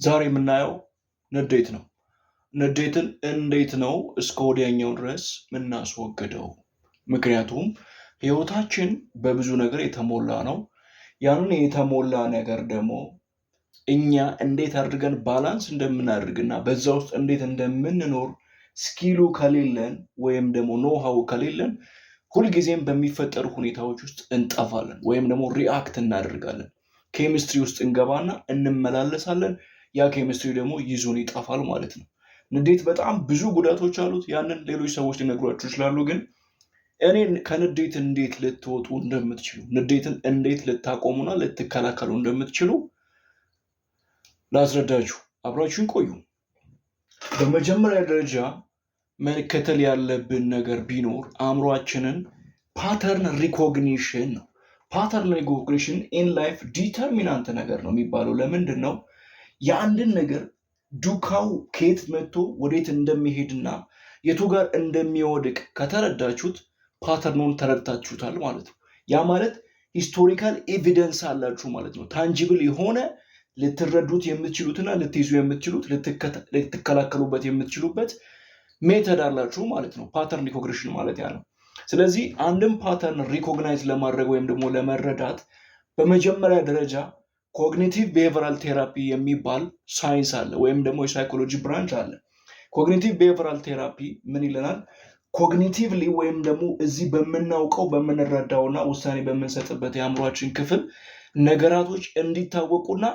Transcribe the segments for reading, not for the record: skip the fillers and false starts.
ዛሬ የምናየው ንዴት ነው። ንዴትን እንዴት ነው እስከ ወዲያኛው ድረስ የምናስወግደው? ምክንያቱም ህይወታችን በብዙ ነገር የተሞላ ነው። ያንን የተሞላ ነገር ደግሞ እኛ እንዴት አድርገን ባላንስ እንደምናደርግና በዛ ውስጥ እንዴት እንደምንኖር ስኪሉ ከሌለን ወይም ደግሞ ኖሃው ከሌለን ሁልጊዜም በሚፈጠሩ ሁኔታዎች ውስጥ እንጠፋለን ወይም ደግሞ ሪአክት እናደርጋለን። ኬሚስትሪ ውስጥ እንገባና እንመላለሳለን። ያ ኬሚስትሪ ደግሞ ይዞን ይጠፋል ማለት ነው። ንዴት በጣም ብዙ ጉዳቶች አሉት። ያንን ሌሎች ሰዎች ሊነግሯችሁ ይችላሉ። ግን እኔ ከንዴት እንዴት ልትወጡ እንደምትችሉ፣ ንዴትን እንዴት ልታቆሙና ልትከላከሉ እንደምትችሉ ላስረዳችሁ። አብራችሁን ቆዩ። በመጀመሪያ ደረጃ መከተል ያለብን ነገር ቢኖር አእምሯችንን ፓተርን ሪኮግኒሽን ነው። ፓተርን ሪኮግኒሽን ኢን ላይፍ ዲተርሚናንት ነገር ነው የሚባለው። ለምንድን ነው? የአንድን ነገር ዱካው ከየት መጥቶ ወዴት እንደሚሄድና የቱ ጋር እንደሚወድቅ ከተረዳችሁት ፓተርኑን ተረድታችሁታል ማለት ነው። ያ ማለት ሂስቶሪካል ኤቪደንስ አላችሁ ማለት ነው። ታንጂብል የሆነ ልትረዱት የምትችሉትና ልትይዙ የምትችሉት ልትከላከሉበት የምትችሉበት ሜተድ አላችሁ ማለት ነው። ፓተርን ሪኮግኒሽን ማለት ያ ነው። ስለዚህ አንድም ፓተርን ሪኮግናይዝ ለማድረግ ወይም ደግሞ ለመረዳት በመጀመሪያ ደረጃ ኮግኒቲቭ ቢሄቨራል ቴራፒ የሚባል ሳይንስ አለ፣ ወይም ደግሞ የሳይኮሎጂ ብራንች አለ። ኮግኒቲቭ ቢሄቨራል ቴራፒ ምን ይለናል? ኮግኒቲቭሊ ወይም ደግሞ እዚህ በምናውቀው በምንረዳውና ውሳኔ በምንሰጥበት የአእምሯችን ክፍል ነገራቶች እንዲታወቁና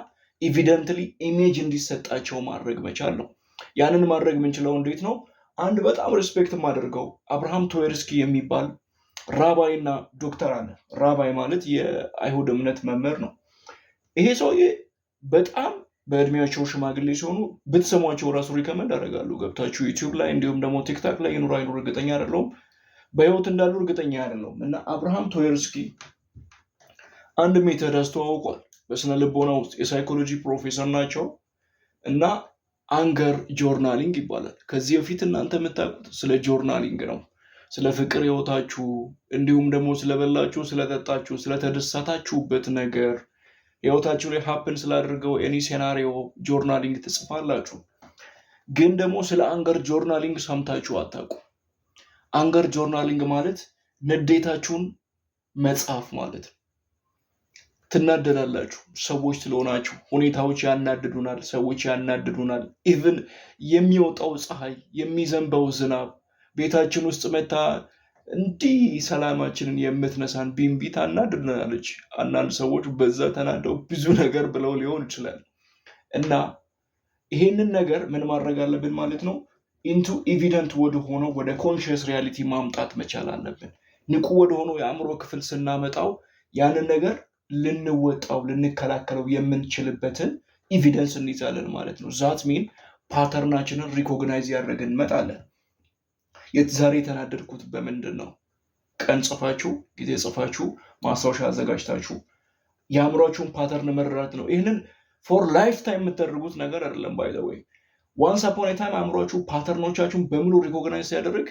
ኤቪደንትሊ ኢሜጅ እንዲሰጣቸው ማድረግ መቻል ነው። ያንን ማድረግ የምንችለው እንዴት ነው? አንድ በጣም ሪስፔክት የማደርገው አብርሃም ቶዌርስኪ የሚባል ራባይ እና ዶክተር አለ። ራባይ ማለት የአይሁድ እምነት መምህር ነው። ይሄ ሰውዬ በጣም በእድሜያቸው ሽማግሌ ሲሆኑ ብትሰሟቸው ራሱ ሪከመንድ አደርጋለሁ። ገብታችሁ ዩቲዩብ ላይ እንዲሁም ደግሞ ቲክታክ ላይ ይኑር አይኑር እርግጠኛ አይደለሁም፣ በህይወት እንዳሉ እርግጠኛ አይደለሁም። እና አብርሃም ቶዌርስኪ አንድ ሜተድ አስተዋውቋል። በስነ ልቦና ውስጥ የሳይኮሎጂ ፕሮፌሰር ናቸው እና አንገር ጆርናሊንግ ይባላል። ከዚህ በፊት እናንተ የምታውቁት ስለ ጆርናሊንግ ነው። ስለ ፍቅር ህይወታችሁ እንዲሁም ደግሞ ስለበላችሁ፣ ስለጠጣችሁ፣ ስለተደሰታችሁበት ነገር ህይወታችሁ ላይ ሀፕን ስላደርገው ኤኒ ሴናሪዮ ጆርናሊንግ ትጽፋላችሁ። ግን ደግሞ ስለ አንገር ጆርናሊንግ ሰምታችሁ አታውቁ። አንገር ጆርናሊንግ ማለት ንዴታችሁን መጻፍ ማለት ነው። ትናደዳላችሁ፣ ሰዎች ስለሆናችሁ። ሁኔታዎች ያናድዱናል፣ ሰዎች ያናድዱናል። ኢቭን የሚወጣው ፀሐይ፣ የሚዘንበው ዝናብ፣ ቤታችን ውስጥ መታ እንዲህ ሰላማችንን የምትነሳን ቢንቢ ታናድድናለች። አንዳንድ ሰዎች በዛ ተናደው ብዙ ነገር ብለው ሊሆን ይችላል። እና ይሄንን ነገር ምን ማድረግ አለብን ማለት ነው? ኢንቱ ኤቪደንት ወደሆነው ወደ ኮንሽስ ሪያሊቲ ማምጣት መቻል አለብን። ንቁ ወደሆነው የአእምሮ ክፍል ስናመጣው ያንን ነገር ልንወጣው ልንከላከለው የምንችልበትን ኤቪደንስ እንይዛለን ማለት ነው። ዛት ሚን ፓተርናችንን ሪኮግናይዝ ያደረግን እንመጣለን። ዛሬ የተናደድኩት በምንድን ነው? ቀን ጽፋችሁ፣ ጊዜ ጽፋችሁ፣ ማስታወሻ አዘጋጅታችሁ የአእምሯችሁን ፓተርን መረዳት ነው። ይህንን ፎር ላይፍ ታይም የምታደርጉት ነገር አይደለም። ባይ ዘ ወይ ዋንስ አፖን ታይም አእምሯችሁ ፓተርኖቻችሁን በሙሉ ሪኮግናይዝ ሲያደርግ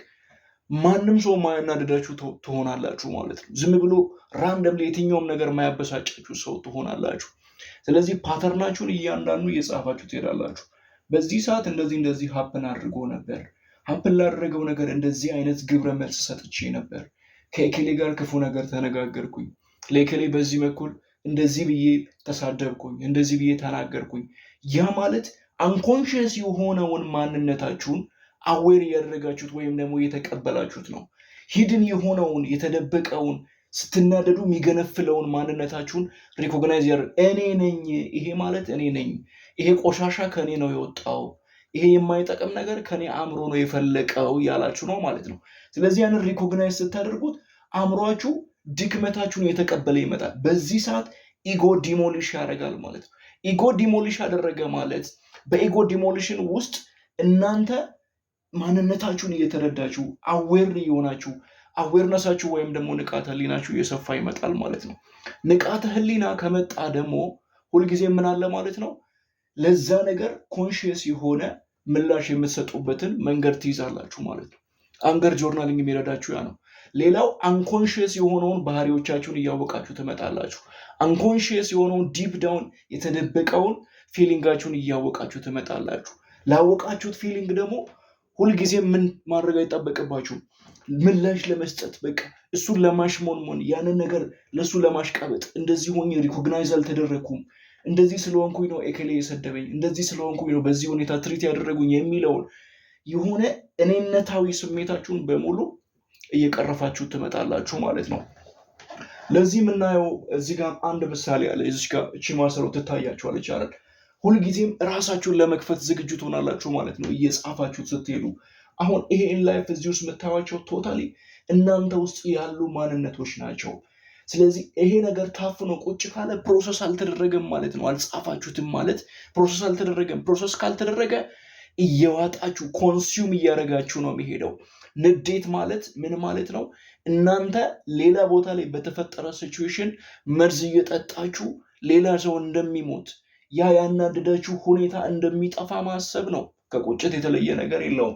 ማንም ሰው ማያናደዳችሁ ትሆናላችሁ ማለት ነው። ዝም ብሎ ራንደምሊ የትኛውም ነገር ማያበሳጫችሁ ሰው ትሆናላችሁ። ስለዚህ ፓተርናችሁን እያንዳንዱ እየጻፋችሁ ትሄዳላችሁ። በዚህ ሰዓት እንደዚህ ሀፕን አድርጎ ነበር፣ ሀፕን ላደረገው ነገር እንደዚህ አይነት ግብረ መልስ ሰጥቼ ነበር፣ ከኤኬሌ ጋር ክፉ ነገር ተነጋገርኩኝ፣ ለኤኬሌ በዚህ በኩል እንደዚህ ብዬ ተሳደብኩኝ፣ እንደዚህ ብዬ ተናገርኩኝ። ያ ማለት አንኮንሽስ የሆነውን ማንነታችሁን አዌር እያደረጋችሁት ወይም ደግሞ እየተቀበላችሁት ነው። ሂድን የሆነውን የተደበቀውን ስትናደዱ የሚገነፍለውን ማንነታችሁን ሪኮግናይዝ ያደርግ። እኔ ነኝ፣ ይሄ ማለት እኔ ነኝ፣ ይሄ ቆሻሻ ከእኔ ነው የወጣው፣ ይሄ የማይጠቅም ነገር ከኔ አእምሮ ነው የፈለቀው እያላችሁ ነው ማለት ነው። ስለዚህ ያንን ሪኮግናይዝ ስታደርጉት አእምሯችሁ ድክመታችሁን የተቀበለ ይመጣል። በዚህ ሰዓት ኢጎ ዲሞሊሽ ያደርጋል ማለት ነው። ኢጎ ዲሞሊሽ ያደረገ ማለት በኢጎ ዲሞሊሽን ውስጥ እናንተ ማንነታችሁን እየተረዳችሁ አዌር የሆናችሁ አዌርነሳችሁ ወይም ደግሞ ንቃተ ህሊናችሁ እየሰፋ ይመጣል ማለት ነው። ንቃተ ህሊና ከመጣ ደግሞ ሁልጊዜ ምን አለ ማለት ነው? ለዛ ነገር ኮንሽየስ የሆነ ምላሽ የምትሰጡበትን መንገድ ትይዛላችሁ ማለት ነው። አንገር ጆርናሊንግ የሚረዳችሁ ያ ነው። ሌላው አንኮንሽየስ የሆነውን ባህሪዎቻችሁን እያወቃችሁ ትመጣላችሁ። አንኮንሽየስ የሆነውን ዲፕ ዳውን የተደበቀውን ፊሊንጋችሁን እያወቃችሁ ትመጣላችሁ። ላወቃችሁት ፊሊንግ ደግሞ ሁልጊዜ ምን ማድረግ አይጠበቅባችሁም፣ ምላሽ ለመስጠት በቃ እሱን ለማሽሞንሞን ያንን ነገር ለእሱ ለማሽቀበጥ እንደዚህ ሆኜ ሪኮግናይዝ አልተደረግኩም፣ እንደዚህ ስለሆንኩኝ ነው ኤከሌ የሰደበኝ፣ እንደዚህ ስለሆንኩኝ ነው በዚህ ሁኔታ ትሪት ያደረጉኝ የሚለውን የሆነ እኔነታዊ ስሜታችሁን በሙሉ እየቀረፋችሁ ትመጣላችሁ ማለት ነው። ለዚህ የምናየው እዚህ ጋር አንድ ምሳሌ አለ። እዚህ ጋር እቺ ማሰሮ ትታያችኋለች አይደል? ሁልጊዜም ራሳችሁን ለመክፈት ዝግጁ ትሆናላችሁ ማለት ነው እየጻፋችሁት ስትሄዱ። አሁን ይሄን ላይፍ እዚህ ውስጥ የምታዩቸው ቶታሊ እናንተ ውስጥ ያሉ ማንነቶች ናቸው። ስለዚህ ይሄ ነገር ታፍኖ ቁጭ ካለ ፕሮሰስ አልተደረገም ማለት ነው። አልጻፋችሁትም ማለት ፕሮሰስ አልተደረገም። ፕሮሰስ ካልተደረገ እየዋጣችሁ ኮንሱም እያደረጋችሁ ነው የሚሄደው። ንዴት ማለት ምን ማለት ነው? እናንተ ሌላ ቦታ ላይ በተፈጠረ ሲቹዌሽን መርዝ እየጠጣችሁ ሌላ ሰው እንደሚሞት ያ ያናደዳችሁ ሁኔታ እንደሚጠፋ ማሰብ ነው። ከቁጭት የተለየ ነገር የለውም።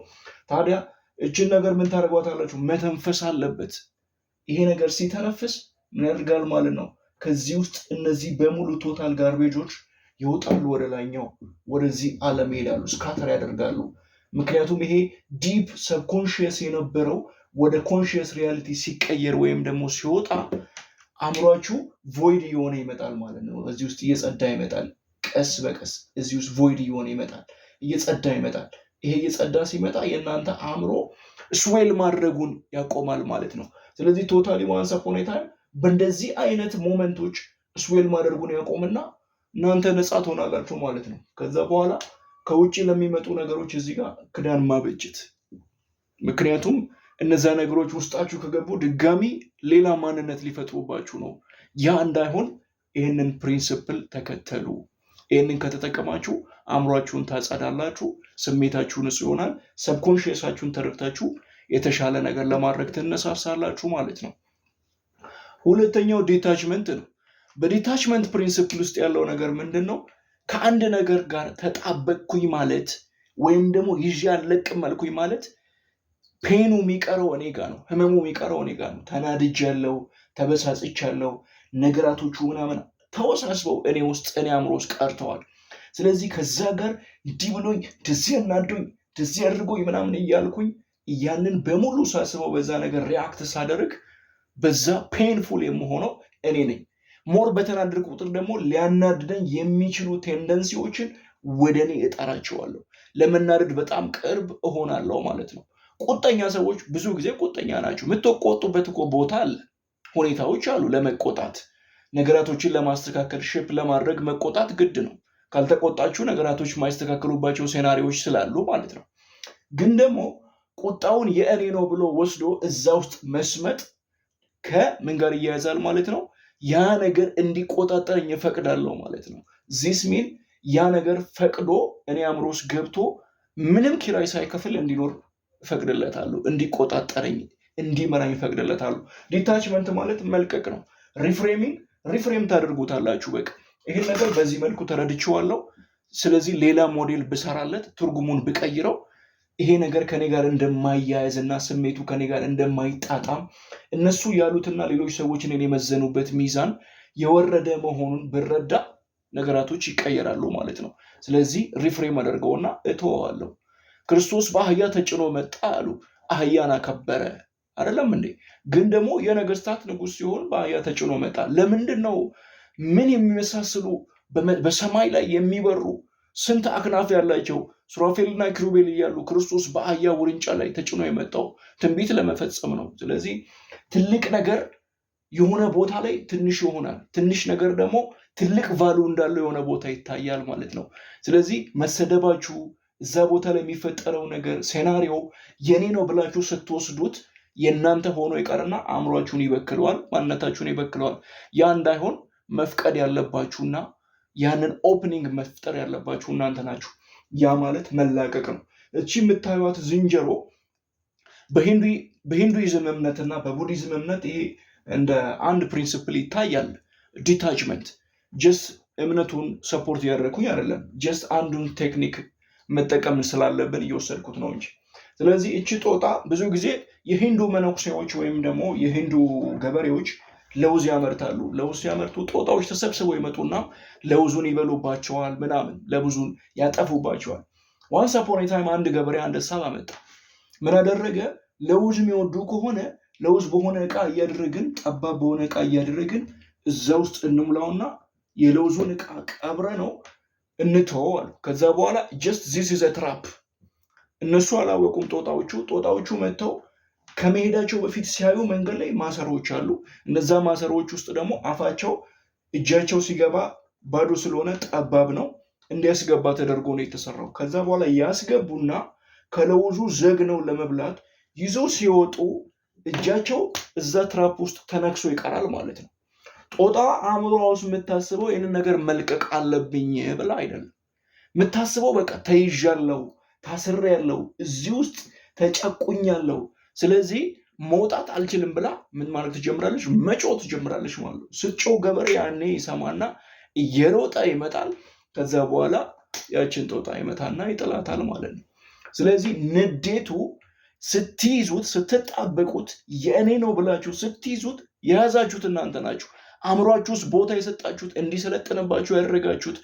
ታዲያ እችን ነገር ምን ታደርጓታላችሁ? መተንፈስ አለበት። ይሄ ነገር ሲተነፍስ ምን ያደርጋል ማለት ነው? ከዚህ ውስጥ እነዚህ በሙሉ ቶታል ጋርቤጆች ይወጣሉ፣ ወደ ላይኛው ወደዚህ ዓለም ይሄዳሉ፣ ስካተር ያደርጋሉ። ምክንያቱም ይሄ ዲፕ ሰብኮንሽየስ የነበረው ወደ ኮንሽየስ ሪያሊቲ ሲቀየር ወይም ደግሞ ሲወጣ አእምሯችሁ ቮይድ እየሆነ ይመጣል ማለት ነው። እዚህ ውስጥ እየጸዳ ይመጣል። ቀስ በቀስ እዚህ ውስጥ ቮይድ እየሆነ ይመጣል፣ እየጸዳ ይመጣል። ይሄ እየጸዳ ሲመጣ የእናንተ አእምሮ ስዌል ማድረጉን ያቆማል ማለት ነው። ስለዚህ ቶታሊ ዋንስ አፖን ኤ ታይም በእንደዚህ አይነት ሞመንቶች ስዌል ማድረጉን ያቆምና እናንተ ነፃ ትሆናላችሁ ማለት ነው። ከዛ በኋላ ከውጭ ለሚመጡ ነገሮች እዚህ ጋር ክዳን ማበጀት። ምክንያቱም እነዛ ነገሮች ውስጣችሁ ከገቡ ድጋሚ ሌላ ማንነት ሊፈጥሩባችሁ ነው። ያ እንዳይሆን ይህንን ፕሪንስፕል ተከተሉ። ይህንን ከተጠቀማችሁ አእምሯችሁን ታጸዳላችሁ፣ ስሜታችሁ ንጹህ ይሆናል፣ ሰብኮንሽየሳችሁን ተረድታችሁ የተሻለ ነገር ለማድረግ ትነሳሳላችሁ ማለት ነው። ሁለተኛው ዲታችመንት ነው። በዲታችመንት ፕሪንስፕል ውስጥ ያለው ነገር ምንድን ነው? ከአንድ ነገር ጋር ተጣበቅኩኝ ማለት ወይም ደግሞ ይዤ አልለቅም አልኩኝ ማለት ፔኑ የሚቀረው እኔ ጋር ነው፣ ህመሙ የሚቀረው እኔ ጋር ነው። ተናድጃለሁ፣ ተበሳጭቻለሁ፣ ነገራቶቹ ምናምን ተወሳስበው እኔ ውስጥ እኔ አእምሮ ውስጥ ቀርተዋል። ስለዚህ ከዛ ጋር እንዲህ ብሎኝ እንደዚህ እናዶኝ እንደዚህ አድርጎኝ ምናምን እያልኩኝ ያንን በሙሉ ሳስበው በዛ ነገር ሪያክት ሳደርግ በዛ ፔንፉል የምሆነው እኔ ነኝ። ሞር በተናደድኩ ቁጥር ደግሞ ሊያናድደኝ የሚችሉ ቴንደንሲዎችን ወደ እኔ እጠራቸዋለሁ። ለመናደድ በጣም ቅርብ እሆናለሁ ማለት ነው። ቁጠኛ ሰዎች ብዙ ጊዜ ቁጠኛ ናቸው። የምትቆጡበት እኮ ቦታ አለ፣ ሁኔታዎች አሉ ለመቆጣት። ነገራቶችን ለማስተካከል ሼፕ ለማድረግ መቆጣት ግድ ነው። ካልተቆጣችሁ ነገራቶች የማይስተካከሉባቸው ሴናሪዎች ስላሉ ማለት ነው። ግን ደግሞ ቁጣውን የእኔ ነው ብሎ ወስዶ እዛ ውስጥ መስመጥ ከምን ጋር እያያዛል ማለት ነው? ያ ነገር እንዲቆጣጠረኝ እፈቅዳለሁ ማለት ነው። ዚስ ሚን ያ ነገር ፈቅዶ እኔ አእምሮ ውስጥ ገብቶ ምንም ኪራይ ሳይከፍል እንዲኖር እፈቅድለታለሁ፣ እንዲቆጣጠረኝ እንዲመራኝ እፈቅድለታለሁ። ዲታችመንት ማለት መልቀቅ ነው። ሪፍሬም ታደርጉታላችሁ። በቃ ይሄን ነገር በዚህ መልኩ ተረድቼዋለሁ፣ ስለዚህ ሌላ ሞዴል ብሰራለት ትርጉሙን ብቀይረው ይሄ ነገር ከኔ ጋር እንደማያያዝና ስሜቱ ከኔ ጋር እንደማይጣጣም እነሱ ያሉትና ሌሎች ሰዎች እኔን የመዘኑበት ሚዛን የወረደ መሆኑን ብረዳ ነገራቶች ይቀየራሉ ማለት ነው። ስለዚህ ሪፍሬም አደርገውና እተወዋለሁ። ክርስቶስ በአህያ ተጭኖ መጣ አሉ። አህያን አከበረ አይደለም እንዴ? ግን ደግሞ የነገስታት ንጉስ ሲሆን በአህያ ተጭኖ መጣ። ለምንድን ነው? ምን የሚመሳስሉ በሰማይ ላይ የሚበሩ ስንት አክናፍ ያላቸው ሱራፌልና ኪሩቤል እያሉ ክርስቶስ በአህያ ውርንጫ ላይ ተጭኖ የመጣው ትንቢት ለመፈጸም ነው። ስለዚህ ትልቅ ነገር የሆነ ቦታ ላይ ትንሽ ይሆናል፣ ትንሽ ነገር ደግሞ ትልቅ ቫሉ እንዳለው የሆነ ቦታ ይታያል ማለት ነው። ስለዚህ መሰደባችሁ፣ እዛ ቦታ ላይ የሚፈጠረው ነገር ሴናሪዮ የኔ ነው ብላችሁ ስትወስዱት የእናንተ ሆኖ ይቀርና አእምሯችሁን ይበክለዋል፣ ማንነታችሁን ይበክለዋል። ያ እንዳይሆን መፍቀድ ያለባችሁና ያንን ኦፕኒንግ መፍጠር ያለባችሁ እናንተ ናችሁ። ያ ማለት መላቀቅ ነው። እቺ የምታዩት ዝንጀሮ በሂንዱይዝም እምነትና በቡዲዝም እምነት ይሄ እንደ አንድ ፕሪንሲፕል ይታያል። ዲታችመንት ጀስት እምነቱን ሰፖርት ያደረኩኝ አይደለም፣ ጀስት አንዱን ቴክኒክ መጠቀም ስላለብን እየወሰድኩት ነው እንጂ። ስለዚህ እቺ ጦጣ ብዙ ጊዜ የሂንዱ መነኩሴዎች ወይም ደግሞ የሂንዱ ገበሬዎች ለውዝ ያመርታሉ። ለውዝ ሲያመርቱ ጦጣዎች ተሰብስበው ይመጡና ለውዙን ይበሉባቸዋል፣ ምናምን ለውዙን ያጠፉባቸዋል። ዋንስ አፖን ታይም አንድ ገበሬ አንድ ሀሳብ አመጣ። ምን አደረገ? ለውዝ የሚወዱ ከሆነ ለውዝ በሆነ እቃ እያደረግን ጠባብ በሆነ እቃ እያደረግን እዛ ውስጥ እንሙላውና የለውዙን እቃ ቀብረ ነው እንተወው አሉ። ከዛ በኋላ ጀስት ዚስ ኢዝ ትራፕ። እነሱ አላወቁም። ጦጣዎቹ መጥተው ከመሄዳቸው በፊት ሲያዩ መንገድ ላይ ማሰሮች አሉ። እነዛ ማሰሮች ውስጥ ደግሞ አፋቸው እጃቸው ሲገባ ባዶ ስለሆነ ጠባብ ነው፣ እንዲያስገባ ተደርጎ ነው የተሰራው። ከዛ በኋላ ያስገቡና ከለውዙ ዘግነው ለመብላት ይዘው ሲወጡ እጃቸው እዛ ትራፕ ውስጥ ተነክሶ ይቀራል ማለት ነው። ጦጣ አእምሮ ውስጥ የምታስበው ይህንን ነገር መልቀቅ አለብኝ ብላ አይደለም የምታስበው። በቃ ተይዣለሁ፣ ታስሬያለሁ፣ እዚህ ውስጥ ተጨቁኛለሁ፣ ስለዚህ መውጣት አልችልም ብላ ምን ማለት ትጀምራለች? መጮህ ትጀምራለች ማለት ነው። ስትጮህ ገበሬ ያኔ ይሰማና እየሮጠ ይመጣል። ከዛ በኋላ ያችን ጦጣ ይመታና ይጥላታል ማለት ነው። ስለዚህ ንዴቱ ስትይዙት፣ ስትጣበቁት፣ የእኔ ነው ብላችሁ ስትይዙት የያዛችሁት እናንተ ናችሁ። አእምሯችሁ ውስጥ ቦታ የሰጣችሁት፣ እንዲሰለጥንባችሁ ያደረጋችሁት፣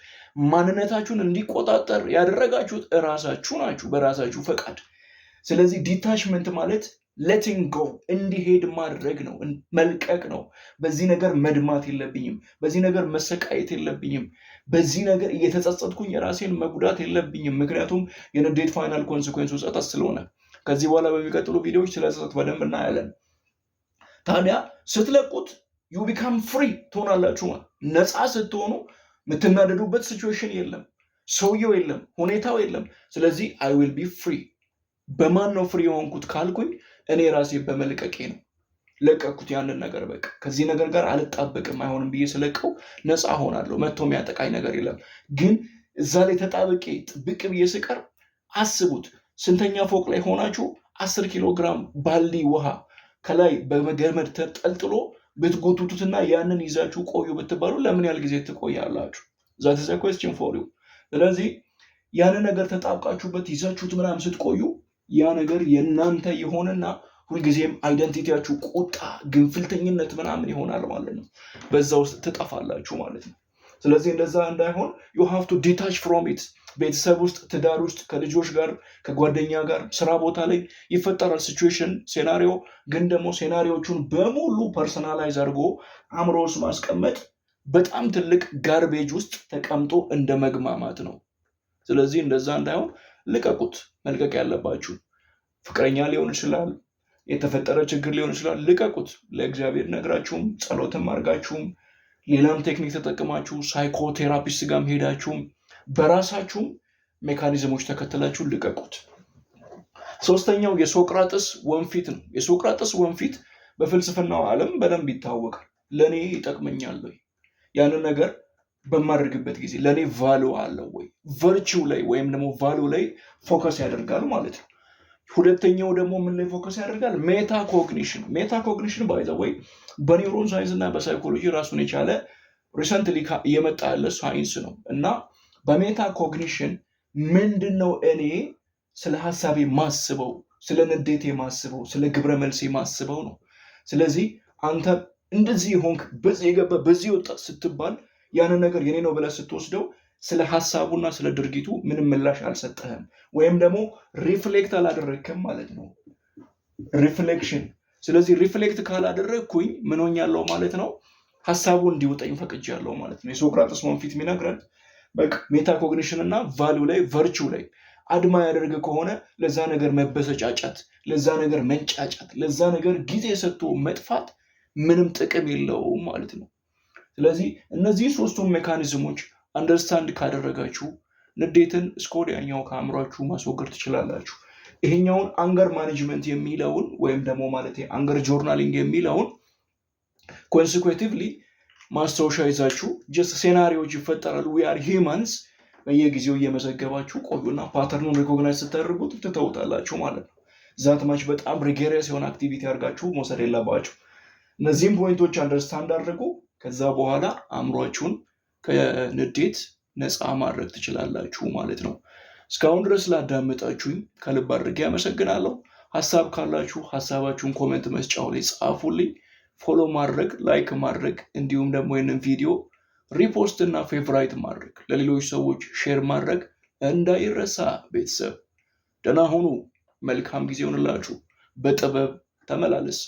ማንነታችሁን እንዲቆጣጠር ያደረጋችሁት እራሳችሁ ናችሁ በራሳችሁ ፈቃድ። ስለዚህ ዲታችመንት ማለት ሌቲንግ ጎ፣ እንዲሄድ ማድረግ ነው፣ መልቀቅ ነው። በዚህ ነገር መድማት የለብኝም፣ በዚህ ነገር መሰቃየት የለብኝም፣ በዚህ ነገር እየተጸጸትኩኝ የራሴን መጉዳት የለብኝም። ምክንያቱም የንዴት ፋይናል ኮንሲኩዌንሱ ጸጸት ስለሆነ። ከዚህ በኋላ በሚቀጥሉ ቪዲዮዎች ስለ ጸጸት በደንብ እናያለን። ታዲያ ስትለቁት ዩ ቢካም ፍሪ ትሆናላችሁ። ነፃ ስትሆኑ የምትናደዱበት ሲቹዌሽን የለም፣ ሰውየው የለም፣ ሁኔታው የለም። ስለዚህ አይ ዊል ቢ ፍሪ። በማን ነው ፍሪ የሆንኩት ካልኩኝ እኔ ራሴ በመልቀቄ ነው። ለቀኩት ያንን ነገር፣ በቃ ከዚህ ነገር ጋር አልጣበቅም አይሆንም ብዬ ስለቀው ነፃ ሆናለሁ። መጥቶ የሚያጠቃኝ ነገር የለም። ግን እዛ ላይ ተጣብቄ ጥብቅ ብዬ ስቀር አስቡት፣ ስንተኛ ፎቅ ላይ ሆናችሁ 10 ኪሎ ግራም ባልዲ ውሃ ከላይ በገመድ ተጠልጥሎ ብትጎቱቱትና ያንን ይዛችሁ ቆዩ ብትባሉ ለምን ያህል ጊዜ ትቆያላችሁ? ዛት ኢዝ አ ኩዌስችን ፎር ዩ። ስለዚህ ያንን ነገር ተጣብቃችሁበት ይዛችሁት ምናምን ስትቆዩ ያ ነገር የእናንተ የሆነና ሁልጊዜም አይደንቲቲያችሁ ቁጣ፣ ግንፍልተኝነት ምናምን ይሆናል ማለት ነው። በዛ ውስጥ ትጠፋላችሁ ማለት ነው። ስለዚህ እንደዛ እንዳይሆን ዩ ሃቭ ቱ ዲታች ፍሮም ኢት። ቤተሰብ ውስጥ፣ ትዳር ውስጥ፣ ከልጆች ጋር፣ ከጓደኛ ጋር፣ ስራ ቦታ ላይ ይፈጠራል ሲቹዌሽን፣ ሴናሪዮ። ግን ደግሞ ሴናሪዎቹን በሙሉ ፐርሰናላይዝ አድርጎ አእምሮ ውስጥ ማስቀመጥ በጣም ትልቅ ጋርቤጅ ውስጥ ተቀምጦ እንደ መግማማት ነው። ስለዚህ እንደዛ እንዳይሆን ልቀቁት። መልቀቅ ያለባችሁ ፍቅረኛ ሊሆን ይችላል፣ የተፈጠረ ችግር ሊሆን ይችላል። ልቀቁት። ለእግዚአብሔር ነግራችሁም ጸሎትም አድርጋችሁም ሌላም ቴክኒክ ተጠቅማችሁ ሳይኮቴራፒስት ጋር ሄዳችሁም በራሳችሁም ሜካኒዝሞች ተከትላችሁ ልቀቁት። ሶስተኛው የሶቅራጥስ ወንፊት ነው። የሶቅራጥስ ወንፊት በፍልስፍናው ዓለም በደንብ ይታወቃል። ለእኔ ይጠቅመኛል ወይ? ያንን ነገር በማድረግበት ጊዜ ለእኔ ቫሉ አለው ወይ? ቨርቹው ላይ ወይም ደግሞ ቫሉ ላይ ፎከስ ያደርጋል ማለት ነው። ሁለተኛው ደግሞ ምን ላይ ፎከስ ያደርጋል? ሜታኮግኒሽን። ሜታኮግኒሽን ባይ ዘ ወይ በኒውሮን ሳይንስ እና በሳይኮሎጂ ራሱን የቻለ ሪሰንትሊ እየመጣ ያለ ሳይንስ ነው እና በሜታኮግኒሽን ምንድን ነው እኔ ስለ ሀሳቤ ማስበው፣ ስለ ንዴቴ ማስበው፣ ስለ ግብረ መልሴ ማስበው ነው። ስለዚህ አንተ እንደዚህ ሆንክ፣ በዚህ የገባ በዚህ ወጣ ስትባል ያንን ነገር የኔ ነው ብለህ ስትወስደው ስለ ሀሳቡና ስለ ድርጊቱ ምንም ምላሽ አልሰጠህም፣ ወይም ደግሞ ሪፍሌክት አላደረግክም ማለት ነው። ሪፍሌክሽን። ስለዚህ ሪፍሌክት ካላደረግኩኝ ምን ሆኛለሁ ማለት ነው? ሀሳቡ እንዲወጣኝ ፈቅጃለሁ ማለት ነው። የሶቅራጥስ ወንፊት የሚነግረን በቃ ሜታኮግኒሽን እና ቫሉ ላይ ቨርቹ ላይ አድማ ያደርግ ከሆነ ለዛ ነገር መበሰጫጨት፣ ለዛ ነገር መንጫጫት፣ ለዛ ነገር ጊዜ ሰጥቶ መጥፋት ምንም ጥቅም የለውም ማለት ነው። ስለዚህ እነዚህ ሶስቱም ሜካኒዝሞች አንደርስታንድ ካደረጋችሁ ንዴትን እስከ ወዲያኛው ከአእምሯችሁ ማስወገድ ትችላላችሁ። ይሄኛውን አንገር ማኔጅመንት የሚለውን ወይም ደግሞ ማለት አንገር ጆርናሊንግ የሚለውን ኮንሲኩዌቲቭሊ ማስታወሻ ይዛችሁ ጀስት ሴናሪዎች ይፈጠራሉ። ዊ አር ሂውማንስ በየጊዜው እየመዘገባችሁ ቆዩና ፓተርኑን ሪኮግናይዝ ስታደርጉት ትተውታላችሁ ማለት ነው። ዛት ማች በጣም ሪጌሪየስ የሆነ አክቲቪቲ አድርጋችሁ መውሰድ የለባችሁ። እነዚህም ፖይንቶች አንደርስታንድ አድርጉ። ከዛ በኋላ አእምሯችሁን ከንዴት ነፃ ማድረግ ትችላላችሁ ማለት ነው። እስካሁን ድረስ ላዳመጣችሁኝ ከልብ አድርጌ አመሰግናለሁ። ሀሳብ ካላችሁ ሀሳባችሁን ኮሜንት መስጫው ላይ ጻፉልኝ። ፎሎ ማድረግ፣ ላይክ ማድረግ እንዲሁም ደግሞ ይህንን ቪዲዮ ሪፖስት እና ፌቨራይት ማድረግ ለሌሎች ሰዎች ሼር ማድረግ እንዳይረሳ። ቤተሰብ ደህና ሁኑ። መልካም ጊዜ ይሆንላችሁ። በጥበብ ተመላለስ።